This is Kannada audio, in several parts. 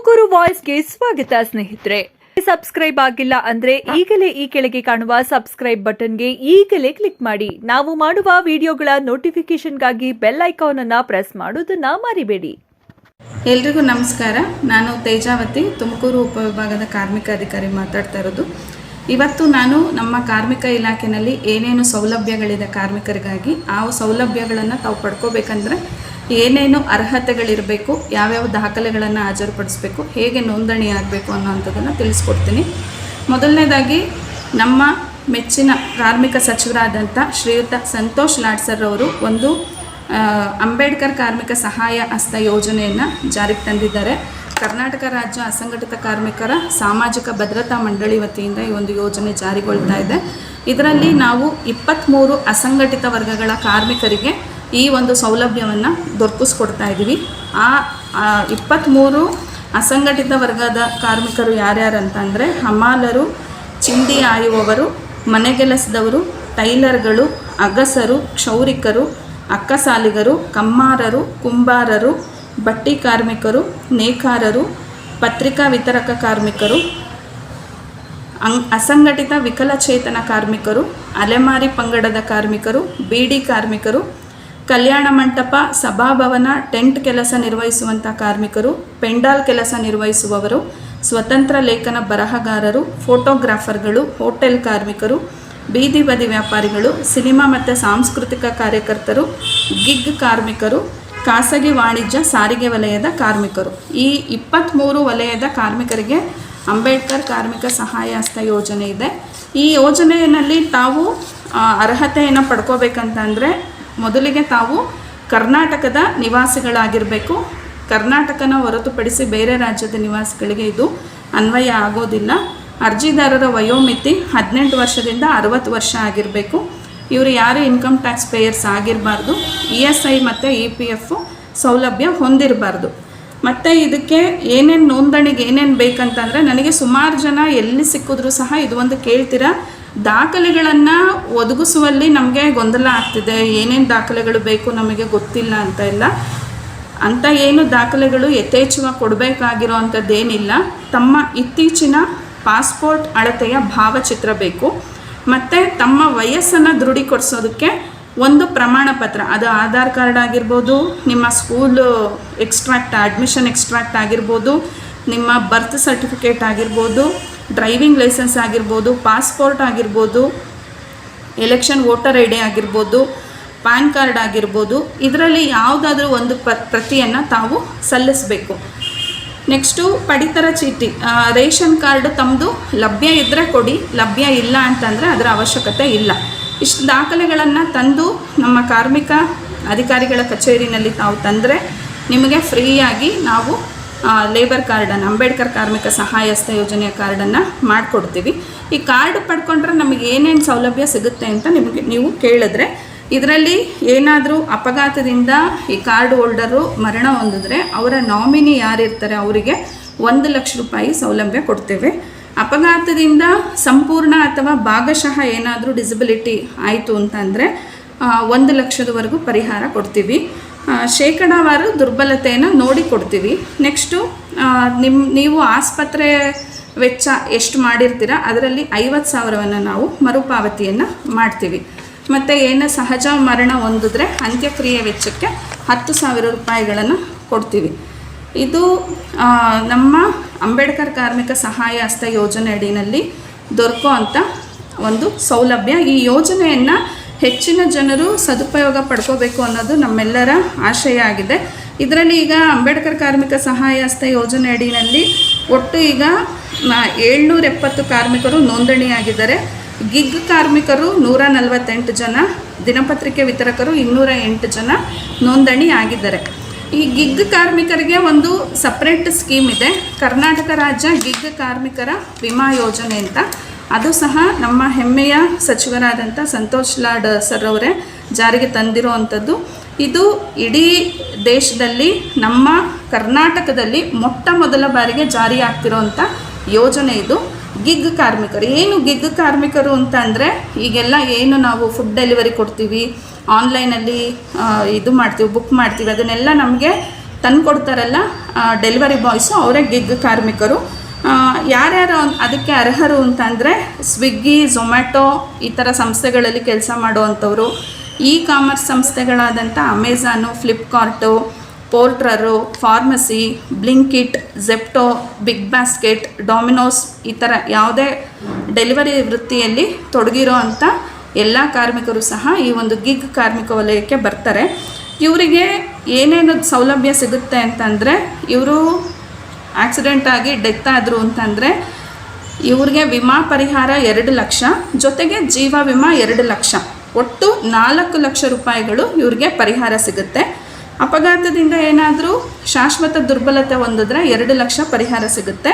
ತುಮಕೂರು ವಾಯ್ಸ್ಗೆ ಸ್ವಾಗತ ಸ್ನೇಹಿತರೆ. ಸಬ್ಸ್ಕ್ರೈಬ್ ಆಗಿಲ್ಲ ಅಂದ್ರೆ ಈಗಲೇ ಈ ಕೆಳಗೆ ಕಾಣುವ ಸಬ್ಸ್ಕ್ರೈಬ್ ಬಟನ್ಗೆ ಈಗಲೇ ಕ್ಲಿಕ್ ಮಾಡಿ. ನಾವು ಮಾಡುವ ವಿಡಿಯೋಗಳ ನೋಟಿಫಿಕೇಶನ್ಗಾಗಿ ಬೆಲ್ ಐಕಾನ್ ಅನ್ನು ಪ್ರೆಸ್ ಮಾಡೋದನ್ನ ಮರಿಬೇಡಿ. ಎಲ್ರಿಗೂ ನಮಸ್ಕಾರ. ನಾನು ತೇಜಾವತಿ, ತುಮಕೂರು ಉಪವಿಭಾಗದ ಕಾರ್ಮಿಕ ಅಧಿಕಾರಿ ಮಾತಾಡ್ತಾ ಇರೋದು. ಇವತ್ತು ನಾನು ನಮ್ಮ ಕಾರ್ಮಿಕ ಇಲಾಖೆಯಲ್ಲಿ ಏನೇನು ಸೌಲಭ್ಯಗಳಿದೆ ಕಾರ್ಮಿಕರಿಗಾಗಿ, ಆ ಸೌಲಭ್ಯಗಳನ್ನು ತಾವು ಪಡ್ಕೋಬೇಕಂದ್ರೆ ಏನೇನು ಅರ್ಹತೆಗಳಿರಬೇಕು, ಯಾವ್ಯಾವ ದಾಖಲೆಗಳನ್ನು ಹಾಜರುಪಡಿಸಬೇಕು, ಹೇಗೆ ನೋಂದಣಿ ಆಗಬೇಕು ಅನ್ನೋಂಥದ್ದನ್ನು ತಿಳಿಸ್ಕೊಡ್ತೀನಿ. ಮೊದಲನೇದಾಗಿ ನಮ್ಮ ಮೆಚ್ಚಿನ ಕಾರ್ಮಿಕ ಸಚಿವರಾದಂಥ ಶ್ರೀಯುತ ಸಂತೋಷ್ ಲಾಡ್ ಸರ್ ಅವರು ಒಂದು ಅಂಬೇಡ್ಕರ್ ಕಾರ್ಮಿಕ ಸಹಾಯ ಹಸ್ತ ಯೋಜನೆಯನ್ನು ಜಾರಿಗೆ ತಂದಿದ್ದಾರೆ. ಕರ್ನಾಟಕ ರಾಜ್ಯ ಅಸಂಘಟಿತ ಕಾರ್ಮಿಕರ ಸಾಮಾಜಿಕ ಭದ್ರತಾ ಮಂಡಳಿ ವತಿಯಿಂದ ಈ ಒಂದು ಯೋಜನೆ ಜಾರಿಗೊಳ್ತಾ ಇದೆ. ಇದರಲ್ಲಿ ನಾವು 23 ಅಸಂಘಟಿತ ವರ್ಗಗಳ ಕಾರ್ಮಿಕರಿಗೆ ಈ ಒಂದು ಸೌಲಭ್ಯವನ್ನು ದೊರಕಿಸ್ಕೊಡ್ತಾ ಇದ್ದೀವಿ. ಆ 23 ಅಸಂಘಟಿತ ವರ್ಗದ ಕಾರ್ಮಿಕರು ಯಾರ್ಯಾರು ಅಂತಂದರೆ ಹಮಾಲರು, ಚಿಂದಿ ಆಯುವವರು, ಮನೆಗೆಲಸದವರು, ಟೈಲರ್ಗಳು, ಅಗಸರು, ಕ್ಷೌರಿಕರು, ಅಕ್ಕಸಾಲಿಗರು, ಕಮ್ಮಾರರು, ಕುಂಬಾರರು, ಬಟ್ಟಿ ಕಾರ್ಮಿಕರು, ನೇಕಾರರು, ಪತ್ರಿಕಾ ವಿತರಕ ಕಾರ್ಮಿಕರು, ಅಸಂಘಟಿತ ವಿಕಲಚೇತನ ಕಾರ್ಮಿಕರು, ಅಲೆಮಾರಿ ಪಂಗಡದ ಕಾರ್ಮಿಕರು, ಬೀಡಿ ಕಾರ್ಮಿಕರು, ಕಲ್ಯಾಣ ಮಂಟಪ, ಸಭಾಭವನ, ಟೆಂಟ್ ಕೆಲಸ ನಿರ್ವಹಿಸುವಂಥ ಕಾರ್ಮಿಕರು, ಪೆಂಡಾಲ್ ಕೆಲಸ ನಿರ್ವಹಿಸುವವರು, ಸ್ವತಂತ್ರ ಲೇಖನ ಬರಹಗಾರರು, ಫೋಟೋಗ್ರಾಫರ್ಗಳು, ಹೋಟೆಲ್ ಕಾರ್ಮಿಕರು, ಬೀದಿ ಬದಿ ವ್ಯಾಪಾರಿಗಳು, ಸಿನಿಮಾ ಮತ್ತು ಸಾಂಸ್ಕೃತಿಕ ಕಾರ್ಯಕರ್ತರು, ಗಿಗ್ ಕಾರ್ಮಿಕರು, ಖಾಸಗಿ ವಾಣಿಜ್ಯ ಸಾರಿಗೆ ವಲಯದ ಕಾರ್ಮಿಕರು. ಈ 23 ವಲಯದ ಕಾರ್ಮಿಕರಿಗೆ ಅಂಬೇಡ್ಕರ್ ಕಾರ್ಮಿಕ ಸಹಾಯ ಹಸ್ತ ಯೋಜನೆ ಇದೆ. ಈ ಯೋಜನೆಯಲ್ಲಿ ತಾವು ಅರ್ಹತೆಯನ್ನು ಪಡ್ಕೋಬೇಕಂತಂದರೆ ಮೊದಲಿಗೆ ತಾವು ಕರ್ನಾಟಕದ ನಿವಾಸಿಗಳಾಗಿರಬೇಕು. ಕರ್ನಾಟಕನ ಹೊರತುಪಡಿಸಿ ಬೇರೆ ರಾಜ್ಯದ ನಿವಾಸಿಗಳಿಗೆ ಇದು ಅನ್ವಯ ಆಗೋದಿಲ್ಲ. ಅರ್ಜಿದಾರರ ವಯೋಮಿತಿ 18 ವರ್ಷದಿಂದ 60 ವರ್ಷ ಆಗಿರಬೇಕು. ಇವರು ಯಾರು ಇನ್ಕಮ್ ಟ್ಯಾಕ್ಸ್ ಪೇಯರ್ಸ್ ಆಗಿರಬಾರ್ದು. ESI ಮತ್ತು EPF ಸೌಲಭ್ಯ ಹೊಂದಿರಬಾರ್ದು. ಮತ್ತು ಇದಕ್ಕೆ ಏನೇನು ನೋಂದಣಿಗೆ ಏನೇನು ಬೇಕಂತಂದರೆ, ನನಗೆ ಸುಮಾರು ಜನ ಎಲ್ಲಿ ಸಿಕ್ಕಿದ್ರೂ ಸಹ ಇದು ಒಂದು ಕೇಳ್ತೀರಾ, ದಾಖಲೆಗಳನ್ನು ಒದಗಿಸುವಲ್ಲಿ ನಮಗೆ ಗೊಂದಲ ಆಗ್ತಿದೆ, ಏನೇನು ದಾಖಲೆಗಳು ಬೇಕು ನಮಗೆ ಗೊತ್ತಿಲ್ಲ ಅಂತ ಇಲ್ಲ. ಅಂಥ ಏನು ದಾಖಲೆಗಳು ಯಥೇಚ್ಛವಾಗಿ ಕೊಡಬೇಕಾಗಿರೋ ಅಂಥದ್ದೇನಿಲ್ಲ. ತಮ್ಮ ಇತ್ತೀಚಿನ ಪಾಸ್ಪೋರ್ಟ್ ಅಳತೆಯ ಭಾವಚಿತ್ರ ಬೇಕು. ಮತ್ತು ತಮ್ಮ ವಯಸ್ಸನ್ನು ದೃಢೀಕರಿಸೋದಕ್ಕೆ ಒಂದು ಪ್ರಮಾಣ ಪತ್ರ, ಅದು ಆಧಾರ್ ಕಾರ್ಡ್ ಆಗಿರ್ಬೋದು, ನಿಮ್ಮ ಸ್ಕೂಲು ಎಕ್ಸ್ಟ್ರಾಕ್ಟ್, ಅಡ್ಮಿಷನ್ ಎಕ್ಸ್ಟ್ರಾಕ್ಟ್ ಆಗಿರ್ಬೋದು, ನಿಮ್ಮ ಬರ್ತ್ ಸರ್ಟಿಫಿಕೇಟ್ ಆಗಿರ್ಬೋದು, ಡ್ರೈವಿಂಗ್ ಲೈಸೆನ್ಸ್ ಆಗಿರ್ಬೋದು, ಪಾಸ್ಪೋರ್ಟ್ ಆಗಿರ್ಬೋದು, ಎಲೆಕ್ಷನ್ ವೋಟರ್ ID ಆಗಿರ್ಬೋದು, ಪ್ಯಾನ್ ಕಾರ್ಡ್ ಆಗಿರ್ಬೋದು. ಇದರಲ್ಲಿ ಯಾವುದಾದ್ರೂ ಒಂದು ಪ್ರತಿಯನ್ನು ತಾವು ಸಲ್ಲಿಸಬೇಕು. ನೆಕ್ಸ್ಟು ಪಡಿತರ ಚೀಟಿ, ರೇಷನ್ ಕಾರ್ಡ್ ತಮ್ಮದು ಲಭ್ಯ ಇದ್ದರೆ ಕೊಡಿ, ಲಭ್ಯ ಇಲ್ಲ ಅಂತಂದರೆ ಅದರ ಅವಶ್ಯಕತೆ ಇಲ್ಲ. ಇಷ್ಟು ದಾಖಲೆಗಳನ್ನು ತಂದು ನಮ್ಮ ಕಾರ್ಮಿಕ ಅಧಿಕಾರಿಗಳ ಕಚೇರಿನಲ್ಲಿ ತಾವು ತಂದರೆ ನಿಮಗೆ ಫ್ರೀಯಾಗಿ ನಾವು ಲೇಬರ್ ಕಾರ್ಡನ್ನು, ಅಂಬೇಡ್ಕರ್ ಕಾರ್ಮಿಕ ಸಹಾಯ ಹಸ್ತ ಯೋಜನೆಯ ಕಾರ್ಡನ್ನು ಮಾಡಿಕೊಡ್ತೀವಿ. ಈ ಕಾರ್ಡ್ ಪಡ್ಕೊಂಡ್ರೆ ನಮಗೆ ಏನೇನು ಸೌಲಭ್ಯ ಸಿಗುತ್ತೆ ಅಂತ ನೀವು ಕೇಳಿದ್ರೆ, ಇದರಲ್ಲಿ ಏನಾದರೂ ಅಪಘಾತದಿಂದ ಈ ಕಾರ್ಡ್ ಹೋಲ್ಡರು ಮರಣ ಹೊಂದಿದ್ರೆ ಅವರ ನಾಮಿನಿ ಯಾರಿರ್ತಾರೆ ಅವರಿಗೆ 1 ಲಕ್ಷ ರೂಪಾಯಿ ಸೌಲಭ್ಯ ಕೊಡ್ತೇವೆ. ಅಪಘಾತದಿಂದ ಸಂಪೂರ್ಣ ಅಥವಾ ಭಾಗಶಃ ಏನಾದರೂ ಡಿಸಬಿಲಿಟಿ ಆಯಿತು ಅಂತಂದರೆ 1 ಲಕ್ಷದವರೆಗೂ ಪರಿಹಾರ ಕೊಡ್ತೀವಿ. ಶೇಕಡಾವಾರು ದುರ್ಬಲತೆಯನ್ನು ನೋಡಿ ಕೊಡ್ತೀವಿ. ನೆಕ್ಸ್ಟು ನೀವು ಆಸ್ಪತ್ರೆ ವೆಚ್ಚ ಎಷ್ಟು ಮಾಡಿರ್ತೀರ ಅದರಲ್ಲಿ 50,000ವನ್ನು ನಾವು ಮರುಪಾವತಿಯನ್ನು ಮಾಡ್ತೀವಿ. ಮತ್ತು ಏನು ಸಹಜ ಮರಣ ಹೊಂದಿದ್ರೆ ಅಂತ್ಯಕ್ರಿಯೆ ವೆಚ್ಚಕ್ಕೆ 10,000 ರೂಪಾಯಿಗಳನ್ನು ಕೊಡ್ತೀವಿ. ಇದು ನಮ್ಮ ಅಂಬೇಡ್ಕರ್ ಕಾರ್ಮಿಕ ಸಹಾಯ ಹಸ್ತ ಯೋಜನೆ ಅಡಿಯಲ್ಲಿ ದೊರಕೋ ಅಂಥ ಒಂದು ಸೌಲಭ್ಯ. ಈ ಯೋಜನೆಯನ್ನು ಹೆಚ್ಚಿನ ಜನರು ಸದುಪಯೋಗ ಪಡ್ಕೋಬೇಕು ಅನ್ನೋದು ನಮ್ಮೆಲ್ಲರ ಆಶಯ ಆಗಿದೆ. ಇದರಲ್ಲಿ ಈಗ ಅಂಬೇಡ್ಕರ್ ಕಾರ್ಮಿಕ ಸಹಾಯ ಹಸ್ತ ಯೋಜನೆ ಅಡಿಯಲ್ಲಿ ಒಟ್ಟು ಈಗ 770 ಕಾರ್ಮಿಕರು ನೋಂದಣಿಯಾಗಿದ್ದಾರೆ. ಗಿಗ್ ಕಾರ್ಮಿಕರು 148 ಜನ, ದಿನಪತ್ರಿಕೆ ವಿತರಕರು 208 ಜನ ನೋಂದಣಿ ಆಗಿದ್ದಾರೆ. ಈ ಗಿಗ್ ಕಾರ್ಮಿಕರಿಗೆ ಒಂದು ಸಪ್ರೇಟ್ ಸ್ಕೀಮ್ ಇದೆ, ಕರ್ನಾಟಕ ರಾಜ್ಯ ಗಿಗ್ ಕಾರ್ಮಿಕರ ವಿಮಾ ಯೋಜನೆ ಅಂತ. ಅದು ಸಹ ನಮ್ಮ ಹೆಮ್ಮೆಯ ಸಚಿವರಾದಂಥ ಸಂತೋಷ್ ಲಾಡ್ ಸರ್ ಅವರೇ ಜಾರಿಗೆ ತಂದಿರೋ ಅಂಥದ್ದು. ಇದು ಇಡೀ ದೇಶದಲ್ಲಿ ನಮ್ಮ ಕರ್ನಾಟಕದಲ್ಲಿ ಮೊಟ್ಟ ಮೊದಲ ಬಾರಿಗೆ ಜಾರಿ ಆಗ್ತಿರೋಂಥ ಯೋಜನೆ ಇದು. ಗಿಗ್ ಕಾರ್ಮಿಕರು ಏನು ಗಿಗ್ ಕಾರ್ಮಿಕರು ಅಂತ ಅಂದರೆ, ಈಗೆಲ್ಲ ಏನು ನಾವು ಫುಡ್ ಡೆಲಿವರಿ ಕೊಡ್ತೀವಿ, ಆನ್ಲೈನಲ್ಲಿ ಇದು ಮಾಡ್ತೀವಿ, ಬುಕ್ ಮಾಡ್ತೀವಿ, ಅದನ್ನೆಲ್ಲ ನಮಗೆ ತಂದುಕೊಡ್ತಾರಲ್ಲ ಡೆಲಿವರಿ ಬಾಯ್ಸು, ಅವರೇ ಗಿಗ್ ಕಾರ್ಮಿಕರು. ಯಾರ್ಯಾರು ಅದಕ್ಕೆ ಅರ್ಹರು ಅಂತಂದರೆ ಸ್ವಿಗ್ಗಿ, ಝೊಮ್ಯಾಟೊ ಈ ಥರ ಸಂಸ್ಥೆಗಳಲ್ಲಿ ಕೆಲಸ ಮಾಡುವಂಥವ್ರು, ಇ ಕಾಮರ್ಸ್ ಸಂಸ್ಥೆಗಳಾದಂಥ ಅಮೆಝಾನು, ಫ್ಲಿಪ್ಕಾರ್ಟು, ಪೋರ್ಟ್ರರು, ಫಾರ್ಮಸಿ, ಬ್ಲಿಂಕಿಟ್, ಝೆಪ್ಟೋ, ಬಿಗ್ ಬಾಸ್ಕೆಟ್, ಡೊಮಿನೋಸ್ ಈ ಥರ ಯಾವುದೇ ಡೆಲಿವರಿ ವೃತ್ತಿಯಲ್ಲಿ ತೊಡಗಿರೋ ಅಂಥ ಎಲ್ಲ ಕಾರ್ಮಿಕರು ಸಹ ಈ ಒಂದು ಗಿಗ್ ಕಾರ್ಮಿಕ ವಲಯಕ್ಕೆ ಬರ್ತಾರೆ. ಇವರಿಗೆ ಏನೇನು ಸೌಲಭ್ಯ ಸಿಗುತ್ತೆ ಅಂತಂದರೆ, ಇವರು ಆಕ್ಸಿಡೆಂಟ್ ಆಗಿ ಡೆತ್ ಆದರು ಅಂತಂದರೆ ಇವ್ರಿಗೆ ವಿಮಾ ಪರಿಹಾರ 2 ಲಕ್ಷ, ಜೊತೆಗೆ ಜೀವ ವಿಮಾ 2 ಲಕ್ಷ, ಒಟ್ಟು 4 ಲಕ್ಷ ರೂಪಾಯಿಗಳು ಇವ್ರಿಗೆ ಪರಿಹಾರ ಸಿಗುತ್ತೆ. ಅಪಘಾತದಿಂದ ಏನಾದರೂ ಶಾಶ್ವತ ದುರ್ಬಲತೆ ಹೊಂದಿದ್ರೆ 2 ಲಕ್ಷ ಪರಿಹಾರ ಸಿಗುತ್ತೆ.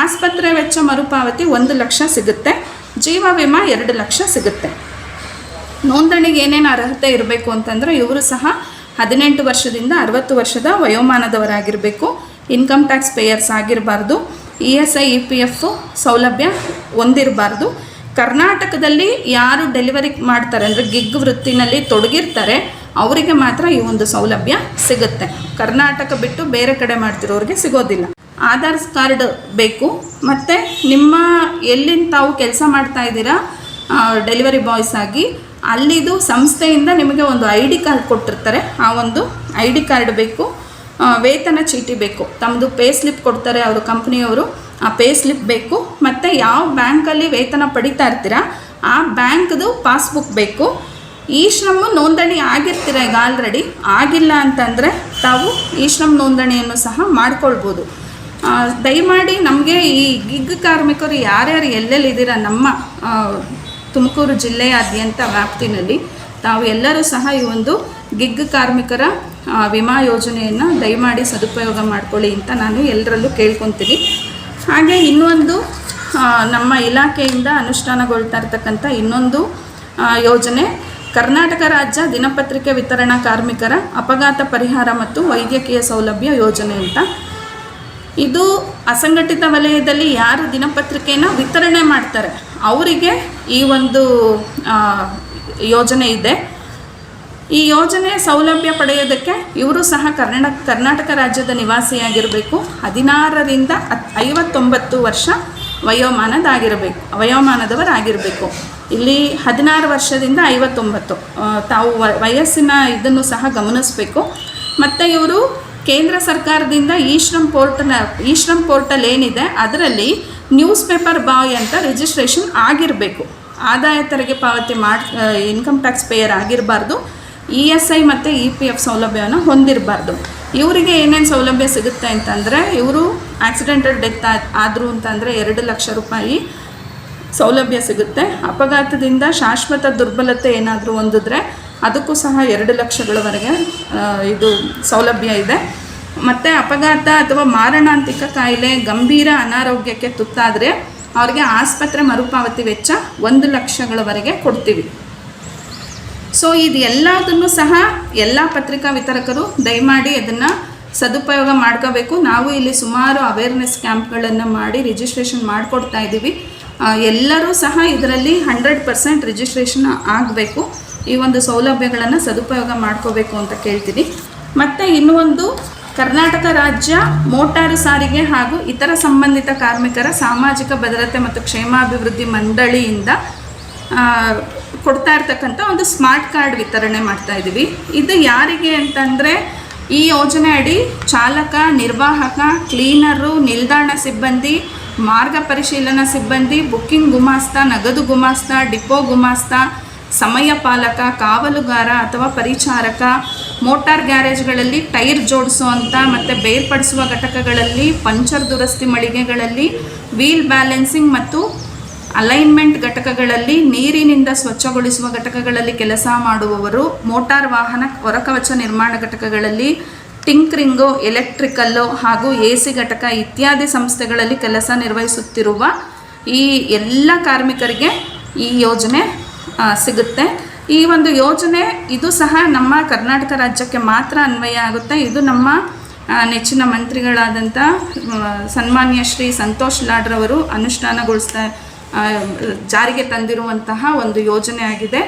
ಆಸ್ಪತ್ರೆ ವೆಚ್ಚ ಮರುಪಾವತಿ 1 ಲಕ್ಷ ಸಿಗುತ್ತೆ. ಜೀವ ವಿಮಾ 2 ಲಕ್ಷ ಸಿಗುತ್ತೆ. ನೋಂದಣಿಗೆ ಏನೇನು ಅರ್ಹತೆ ಇರಬೇಕು ಅಂತಂದರೆ, ಇವರು ಸಹ 18 ವರ್ಷದಿಂದ 60 ವರ್ಷದ ವಯೋಮಾನದವರಾಗಿರಬೇಕು, ಇನ್ಕಮ್ ಟ್ಯಾಕ್ಸ್ ಪೇಯರ್ಸ್ ಆಗಿರಬಾರ್ದು, ESI EPF ಸೌಲಭ್ಯ ಹೊಂದಿರಬಾರ್ದು. ಕರ್ನಾಟಕದಲ್ಲಿ ಯಾರು ಡೆಲಿವರಿ ಮಾಡ್ತಾರೆ ಅಂದರೆ ಗಿಗ್ ವೃತ್ತಿನಲ್ಲಿ ತೊಡಗಿರ್ತಾರೆ ಅವರಿಗೆ ಮಾತ್ರ ಈ ಒಂದು ಸೌಲಭ್ಯ ಸಿಗುತ್ತೆ. ಕರ್ನಾಟಕ ಬಿಟ್ಟು ಬೇರೆ ಕಡೆ ಮಾಡ್ತಿರೋರಿಗೆ ಸಿಗೋದಿಲ್ಲ. ಆಧಾರ್ ಕಾರ್ಡ್ ಬೇಕು, ಮತ್ತು ನಿಮ್ಮ ಎಲ್ಲಿಂದ ತಾವು ಕೆಲಸ ಮಾಡ್ತಾ ಇದ್ದೀರಾ ಡೆಲಿವರಿ ಬಾಯ್ಸ್ ಆಗಿ, ಅಲ್ಲಿದು ಸಂಸ್ಥೆಯಿಂದ ನಿಮಗೆ ಒಂದು ID ಕಾರ್ಡ್ ಕೊಟ್ಟಿರ್ತಾರೆ, ಆ ಒಂದು ID ಕಾರ್ಡ್ ಬೇಕು. ವೇತನ ಚೀಟಿ ಬೇಕು, ತಮ್ಮದು ಪೇ ಸ್ಲಿಪ್ ಕೊಡ್ತಾರೆ ಅವರು ಕಂಪ್ನಿಯವರು, ಆ ಪೇ ಸ್ಲಿಪ್ ಬೇಕು. ಮತ್ತು ಯಾವ ಬ್ಯಾಂಕಲ್ಲಿ ವೇತನ ಪಡಿತಾ ಇರ್ತೀರಾ ಆ ಬ್ಯಾಂಕ್ದು ಪಾಸ್ಬುಕ್ ಬೇಕು. ಈ ಶ್ರಮ್ ನೋಂದಣಿ ಆಗಿರ್ತೀರ ಈಗ ಆಲ್ರೆಡಿ, ಆಗಿಲ್ಲ ಅಂತಂದರೆ ತಾವು ಈ ಶ್ರಮ್ ನೋಂದಣಿಯನ್ನು ಸಹ ಮಾಡ್ಕೊಳ್ಬೋದು. ದಯಮಾಡಿ ನಮಗೆ ಈ ಗಿಗ್ ಕಾರ್ಮಿಕರು ಯಾರ್ಯಾರು ಎಲ್ಲೆಲ್ಲಿದ್ದೀರಾ ನಮ್ಮ ತುಮಕೂರು ಜಿಲ್ಲೆಯಾದ್ಯಂತ ವ್ಯಾಪ್ತಿನಲ್ಲಿ, ತಾವು ಎಲ್ಲರೂ ಸಹ ಈ ಒಂದು ಗಿಗ್ ಕಾರ್ಮಿಕರ ವಿಮಾ ಯೋಜನೆಯನ್ನು ದಯಮಾಡಿ ಸದುಪಯೋಗ ಮಾಡ್ಕೊಳ್ಳಿ ಅಂತ ನಾನು ಎಲ್ಲರಲ್ಲೂ ಕೇಳ್ಕೊತೀನಿ. ಹಾಗೆ ಇನ್ನೊಂದು ನಮ್ಮ ಇಲಾಖೆಯಿಂದ ಅನುಷ್ಠಾನಗೊಳ್ತಾ ಇರ್ತಕ್ಕಂಥ ಇನ್ನೊಂದು ಯೋಜನೆ ಕರ್ನಾಟಕ ರಾಜ್ಯ ದಿನಪತ್ರಿಕೆ ವಿತರಣಾ ಕಾರ್ಮಿಕರ ಅಪಘಾತ ಪರಿಹಾರ ಮತ್ತು ವೈದ್ಯಕೀಯ ಸೌಲಭ್ಯ ಯೋಜನೆ ಅಂತ. ಇದು ಅಸಂಘಟಿತ ವಲಯದಲ್ಲಿ ಯಾರು ದಿನಪತ್ರಿಕೆಯನ್ನು ವಿತರಣೆ ಮಾಡ್ತಾರೆ ಅವರಿಗೆ ಈ ಒಂದು ಯೋಜನೆ ಇದೆ. ಈ ಯೋಜನೆ ಸೌಲಭ್ಯ ಪಡೆಯೋದಕ್ಕೆ ಇವರು ಸಹ ಕರ್ನಾಟಕ ರಾಜ್ಯದ ನಿವಾಸಿಯಾಗಿರಬೇಕು, 16ರಿಂದ 59 ವರ್ಷ ವಯೋಮಾನದವರಾಗಿರಬೇಕು. ಇಲ್ಲಿ 16 ವರ್ಷದಿಂದ 59 ತಾವು ವಯಸ್ಸಿನ ಇದನ್ನು ಸಹ ಗಮನಿಸಬೇಕು. ಮತ್ತು ಇವರು ಕೇಂದ್ರ ಸರ್ಕಾರದಿಂದ ಇ ಶ್ರಮ್ ಪೋರ್ಟಲ್ ಏನಿದೆ ಅದರಲ್ಲಿ ನ್ಯೂಸ್ ಪೇಪರ್ ಬಾಯ್ ಅಂತ ರಿಜಿಸ್ಟ್ರೇಷನ್ ಆಗಿರಬೇಕು. ಆದಾಯ ತೆರಿಗೆ ಪಾವತಿ ಇನ್ಕಮ್ ಟ್ಯಾಕ್ಸ್ ಪೇಯರ್ ಆಗಿರಬಾರ್ದು. ESI ಮತ್ತು EPF ಸೌಲಭ್ಯವನ್ನು ಹೊಂದಿರಬಾರ್ದು. ಇವರಿಗೆ ಏನೇನು ಸೌಲಭ್ಯ ಸಿಗುತ್ತೆ ಅಂತಂದರೆ, ಇವರು ಆಕ್ಸಿಡೆಂಟಲ್ ಡೆತ್ ಆದರು ಅಂತಂದರೆ 2 ಲಕ್ಷ ರೂಪಾಯಿ ಸೌಲಭ್ಯ ಸಿಗುತ್ತೆ. ಅಪಘಾತದಿಂದ ಶಾಶ್ವತ ದುರ್ಬಲತೆ ಏನಾದರೂ ಹೊಂದಿದ್ರೆ ಅದಕ್ಕೂ ಸಹ 2 ಲಕ್ಷಗಳವರೆಗೆ ಇದು ಸೌಲಭ್ಯ ಇದೆ. ಮತ್ತು ಅಪಘಾತ ಅಥವಾ ಮಾರಣಾಂತಿಕ ಕಾಯಿಲೆ, ಗಂಭೀರ ಅನಾರೋಗ್ಯಕ್ಕೆ ತುತ್ತಾದರೆ ಅವ್ರಿಗೆ ಆಸ್ಪತ್ರೆ ಮರುಪಾವತಿ ವೆಚ್ಚ 1 ಲಕ್ಷಗಳವರೆಗೆ ಕೊಡ್ತೀವಿ. ಸೊ ಇದು ಎಲ್ಲದನ್ನು ಸಹ ಎಲ್ಲ ಪತ್ರಿಕಾ ವಿತರಕರು ದಯಮಾಡಿ ಅದನ್ನು ಸದುಪಯೋಗ ಮಾಡ್ಕೋಬೇಕು. ನಾವು ಇಲ್ಲಿ ಸುಮಾರು ಅವೇರ್ನೆಸ್ ಕ್ಯಾಂಪ್ಗಳನ್ನು ಮಾಡಿ ರಿಜಿಸ್ಟ್ರೇಷನ್ ಮಾಡಿಕೊಡ್ತಾ ಇದ್ದೀವಿ. ಎಲ್ಲರೂ ಸಹ ಇದರಲ್ಲಿ 100% ರಿಜಿಸ್ಟ್ರೇಷನ್ ಆಗಬೇಕು. ಈ ಒಂದು ಸೌಲಭ್ಯಗಳನ್ನು ಸದುಪಯೋಗ ಮಾಡ್ಕೋಬೇಕು ಅಂತ ಕೇಳ್ತೀನಿ. ಮತ್ತು ಇನ್ನೊಂದು, ಕರ್ನಾಟಕ ರಾಜ್ಯ ಮೋಟಾರು ಸಾರಿಗೆ ಹಾಗೂ ಇತರ ಸಂಬಂಧಿತ ಕಾರ್ಮಿಕರ ಸಾಮಾಜಿಕ ಭದ್ರತೆ ಮತ್ತು ಕ್ಷೇಮಾಭಿವೃದ್ಧಿ ಮಂಡಳಿಯಿಂದ ಕೊಡ್ತಾ ಇರ್ತಕ್ಕಂಥ ಒಂದು ಸ್ಮಾರ್ಟ್ ಕಾರ್ಡ್ ವಿತರಣೆ ಮಾಡ್ತಾ ಇದ್ದೀವಿ. ಇದು ಯಾರಿಗೆ ಅಂತಂದರೆ, ಈ ಯೋಜನೆ ಅಡಿ ಚಾಲಕ, ನಿರ್ವಾಹಕ, ಕ್ಲೀನರು, ನಿಲ್ದಾಣ ಸಿಬ್ಬಂದಿ, ಮಾರ್ಗ ಪರಿಶೀಲನಾ ಸಿಬ್ಬಂದಿ, ಬುಕ್ಕಿಂಗ್ ಗುಮಾಸ್ತ, ನಗದು ಗುಮಾಸ್ತ, ಡಿಪೋ ಗುಮಾಸ್ತ, ಸಮಯ ಪಾಲಕ, ಕಾವಲುಗಾರ ಅಥವಾ ಪರಿಚಾರಕ, ಮೋಟಾರ್ ಗ್ಯಾರೇಜ್ಗಳಲ್ಲಿ ಟೈರ್ ಜೋಡಿಸುವಂಥ ಮತ್ತು ಬೇರ್ಪಡಿಸುವ ಘಟಕಗಳಲ್ಲಿ, ಪಂಚರ್ ದುರಸ್ತಿ ಮಳಿಗೆಗಳಲ್ಲಿ, ವೀಲ್ ಬ್ಯಾಲೆನ್ಸಿಂಗ್ ಮತ್ತು ಅಲೈನ್ಮೆಂಟ್ ಘಟಕಗಳಲ್ಲಿ, ನೀರಿನಿಂದ ಸ್ವಚ್ಛಗೊಳಿಸುವ ಘಟಕಗಳಲ್ಲಿ ಕೆಲಸ ಮಾಡುವವರು, ಮೋಟಾರ್ ವಾಹನ ಹೊರಕವಚ ನಿರ್ಮಾಣ ಘಟಕಗಳಲ್ಲಿ, ಟಿಂಕ್ರಿಂಗು, ಎಲೆಕ್ಟ್ರಿಕಲ್ಲು ಹಾಗೂ AC ಘಟಕ ಇತ್ಯಾದಿ ಸಂಸ್ಥೆಗಳಲ್ಲಿ ಕೆಲಸ ನಿರ್ವಹಿಸುತ್ತಿರುವ ಈ ಎಲ್ಲ ಕಾರ್ಮಿಕರಿಗೆ ಈ ಯೋಜನೆ ಸಿಗುತ್ತೆ. ಈ ಒಂದು ಯೋಜನೆ ಇದು ಸಹ ನಮ್ಮ ಕರ್ನಾಟಕ ರಾಜ್ಯಕ್ಕೆ ಮಾತ್ರ ಅನ್ವಯ ಆಗುತ್ತೆ. ಇದು ನಮ್ಮ ನೆಚ್ಚಿನ ಮಂತ್ರಿಗಳಾದಂಥ ಸನ್ಮಾನ್ಯ ಶ್ರೀ ಸಂತೋಷ್ ಲಾಡ್ರವರು ಜಾರಿಗೆ ತಂದಿರುವಂತಹ ಒಂದು ಯೋಜನೆ ಆಗಿದೆ.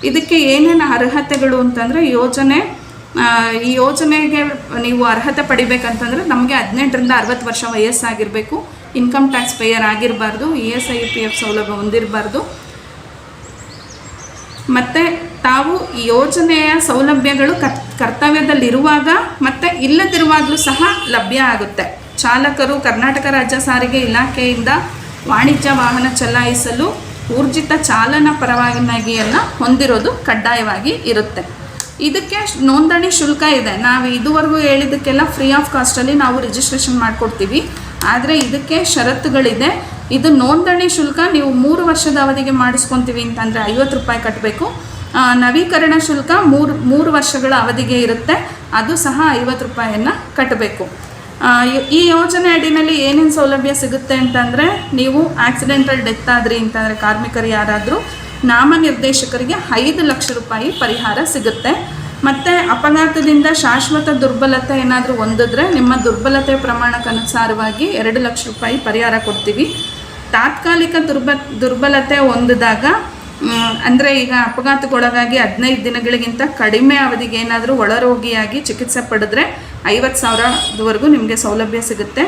ಇದಕ್ಕೆ ಏನೇನು ಅರ್ಹತೆಗಳು ಅಂತಂದರೆ, ಯೋಜನೆ ಈ ಯೋಜನೆಗೆ ನೀವು ಅರ್ಹತೆ ಪಡಿಬೇಕಂತಂದರೆ ನಮಗೆ 18ರಿಂದ 60 ವರ್ಷ ವಯಸ್ಸಾಗಿರಬೇಕು, ಇನ್ಕಮ್ ಟ್ಯಾಕ್ಸ್ ಪೇಯರ್ ಆಗಿರಬಾರ್ದು, ESI-PF ಸೌಲಭ್ಯ ಹೊಂದಿರಬಾರ್ದು, ಮತ್ತು ತಾವು ಈ ಯೋಜನೆಯ ಸೌಲಭ್ಯಗಳು ಕರ್ತವ್ಯದಲ್ಲಿರುವಾಗ ಮತ್ತು ಇಲ್ಲದಿರುವಾಗಲೂ ಸಹ ಲಭ್ಯ ಆಗುತ್ತೆ. ಚಾಲಕರು ಕರ್ನಾಟಕ ರಾಜ್ಯ ಸಾರಿಗೆ ಇಲಾಖೆಯಿಂದ ವಾಣಿಜ್ಯ ವಾಹನ ಚಲಾಯಿಸಲು ಊರ್ಜಿತ ಚಾಲನಾ ಪರವಾನಗಿಯನ್ನು ಹೊಂದಿರೋದು ಕಡ್ಡಾಯವಾಗಿ ಇರುತ್ತೆ. ಇದಕ್ಕೆ ನೋಂದಣಿ ಶುಲ್ಕ ಇದೆ. ನಾವು ಇದುವರೆಗೂ ಹೇಳಿದ್ದಕ್ಕೆಲ್ಲ ಫ್ರೀ ಆಫ್ ಕಾಸ್ಟಲ್ಲಿ ನಾವು ರಿಜಿಸ್ಟ್ರೇಷನ್ ಮಾಡಿಕೊಡ್ತೀವಿ. ಆದರೆ ಇದಕ್ಕೆ ಷರತ್ತುಗಳಿದೆ. ಇದು ನೋಂದಣಿ ಶುಲ್ಕ ನೀವು 3 ವರ್ಷದ ಅವಧಿಗೆ ಮಾಡಿಸ್ಕೊತೀವಿ ಅಂತಂದರೆ 50 ರೂಪಾಯಿ ಕಟ್ಟಬೇಕು. ನವೀಕರಣ ಶುಲ್ಕ 3 ವರ್ಷಗಳ ಅವಧಿಗೆ ಇರುತ್ತೆ, ಅದು ಸಹ 50 ರೂಪಾಯಿಯನ್ನು ಕಟ್ಟಬೇಕು. ಈ ಯೋಜನೆ ಅಡಿನಲ್ಲಿ ಏನೇನು ಸೌಲಭ್ಯ ಸಿಗುತ್ತೆ ಅಂತಂದರೆ, ನೀವು ಆಕ್ಸಿಡೆಂಟಲ್ ಡೆತ್ ಆದ್ರಿ ಅಂತಂದರೆ ಕಾರ್ಮಿಕರು ಯಾರಾದರೂ ನಾಮನಿರ್ದೇಶಕರಿಗೆ 5 ಲಕ್ಷ ರೂಪಾಯಿ ಪರಿಹಾರ ಸಿಗುತ್ತೆ. ಮತ್ತು ಅಪಘಾತದಿಂದ ಶಾಶ್ವತ ದುರ್ಬಲತೆ ಏನಾದರೂ ಹೊಂದಿದ್ರೆ ನಿಮ್ಮ ದುರ್ಬಲತೆ ಪ್ರಮಾಣಕ್ಕನುಸಾರವಾಗಿ 2 ಲಕ್ಷ ರೂಪಾಯಿ ಪರಿಹಾರ ಕೊಡ್ತೀವಿ. ತಾತ್ಕಾಲಿಕ ದುರ್ಬಲತೆ ಹೊಂದಿದಾಗ ಅಂದರೆ ಈಗ ಅಪಘಾತಕ್ಕೊಳಗಾಗಿ 15 ದಿನಗಳಿಗಿಂತ ಕಡಿಮೆ ಅವಧಿಗೆ ಏನಾದರೂ ಒಳರೋಗಿಯಾಗಿ ಚಿಕಿತ್ಸೆ ಪಡೆದ್ರೆ 50,000ವರೆಗೂ ನಿಮಗೆ ಸೌಲಭ್ಯ ಸಿಗುತ್ತೆ.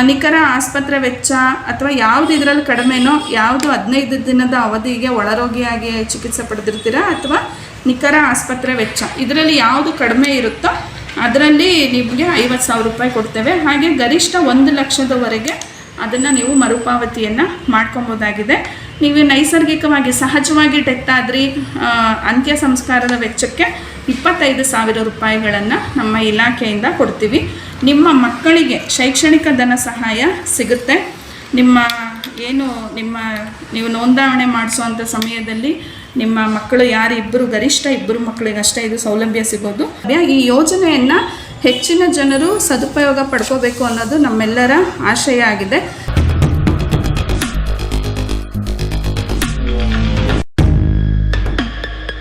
ನಿಖರ ಆಸ್ಪತ್ರೆ ವೆಚ್ಚ ಅಥವಾ ಯಾವುದು ಇದರಲ್ಲಿ ಕಡಿಮೆನೋ, ಯಾವುದು 15 ದಿನದ ಅವಧಿಗೆ ಒಳರೋಗಿಯಾಗಿ ಚಿಕಿತ್ಸೆ ಪಡೆದಿರ್ತೀರ ಅಥವಾ ನಿಖರ ಆಸ್ಪತ್ರೆ ವೆಚ್ಚ, ಇದರಲ್ಲಿ ಯಾವುದು ಕಡಿಮೆ ಇರುತ್ತೋ ಅದರಲ್ಲಿ ನಿಮಗೆ 50,000 ರೂಪಾಯಿ ಕೊಡ್ತೇವೆ. ಹಾಗೆ ಗರಿಷ್ಠ 1 ಲಕ್ಷದವರೆಗೆ ಅದನ್ನು ನೀವು ಮರುಪಾವತಿಯನ್ನು ಮಾಡ್ಕೊಬೋದಾಗಿದೆ. ನೀವು ನೈಸರ್ಗಿಕವಾಗಿ ಸಹಜವಾಗಿ ಡೆತ್ ಆದ್ರಿ, ಅಂತ್ಯ ಸಂಸ್ಕಾರದ ವೆಚ್ಚಕ್ಕೆ 25,000 ರೂಪಾಯಿಗಳನ್ನು ನಮ್ಮ ಇಲಾಖೆಯಿಂದ ಕೊಡ್ತೀವಿ. ನಿಮ್ಮ ಮಕ್ಕಳಿಗೆ ಶೈಕ್ಷಣಿಕ ಧನ ಸಹಾಯ ಸಿಗುತ್ತೆ. ನೀವು ನೋಂದಣಿ ಮಾಡಿಸುವಂಥ ಸಮಯದಲ್ಲಿ ನಿಮ್ಮ ಮಕ್ಕಳು ಗರಿಷ್ಠ 2 ಮಕ್ಕಳಿಗಷ್ಟೇ ಇದು ಸೌಲಭ್ಯ ಸಿಗೋದು. ಈ ಯೋಜನೆಯನ್ನು ಹೆಚ್ಚಿನ ಜನರು ಸದುಪಯೋಗ ಪಡ್ಕೋಬೇಕು ಅನ್ನೋದು ನಮ್ಮೆಲ್ಲರ ಆಶಯ ಆಗಿದೆ.